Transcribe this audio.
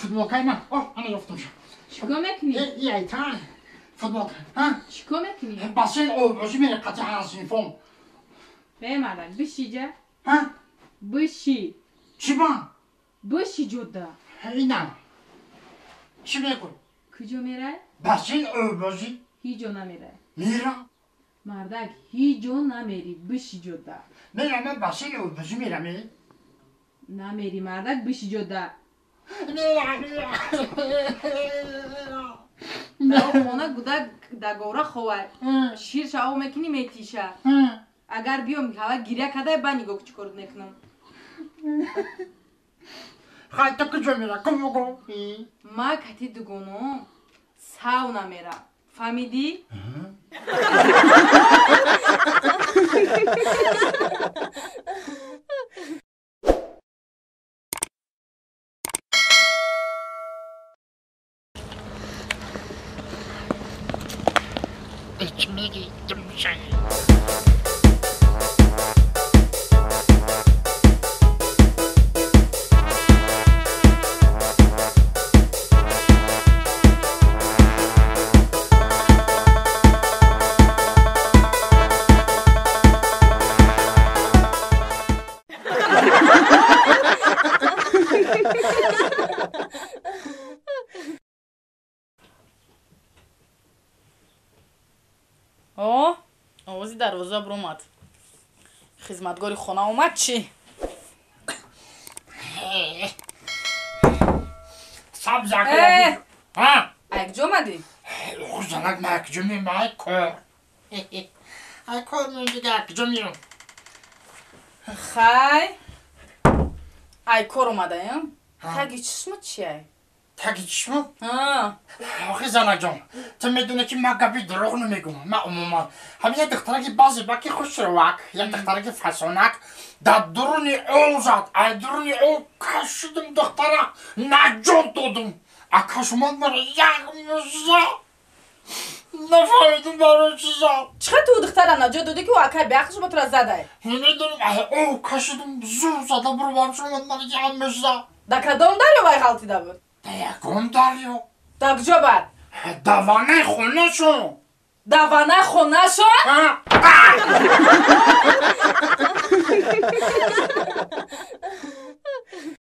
فوتبال من همه گفتم شد چیکار میکنی؟ ای تان فوتبال ها چیکار میکنی؟ باسن او باشی میره قطع هستین فون به مردن بشی جا ها بشی چی با؟ بشی جدا اینم چی میگوی؟ کجا میره؟ باسن او باشی هیچ جا نمیره میرم مردک هیچ جا نمیری بشی جدا میرم من باسن او باشی میرم نمیری مردک بشی جدا در خونه گوده دگوره خواه شیر شاو میکنی میتیشه اگر بیام هوا گیره کده با نگاه چیکار میکنم خواهی تو کجا میره کم بگو ما کتی دگونم ساونا میره فهمیدی؟ ایچ میگی دمشن آوازی دروازه بر اومد خدمتگاری خونه اومد چی؟ سب زکر ها یک جا آمدی؟ خوزنک ما یک جا میرم ای کار ای کار میرم دیگه یک جا میرم خی ای کار اومده تگی چشمت چیه؟ تگی چشمم؟ ها آخی زنک جان تو میدونه که ما گپی دروغ نمیگم ما عموما همین یه دخترکی بازی باکی خوش روک یه دخترکی فسانک در درونی او زد ای درونی او کشیدم دختره نجات دادم اکشمان مرا یک مزا نفهمیدم برای چی زد چقدر تو دختر نجات دادی که او اکای بیخش با تو را زده؟ نمیدونم او کشیدم زور زده برو برشون مرا یک مزا در کدام دریا بای غلطی ده بود؟ در یکم دریا در کجا بر؟ دوانه خونه شو دوانه خونه شو؟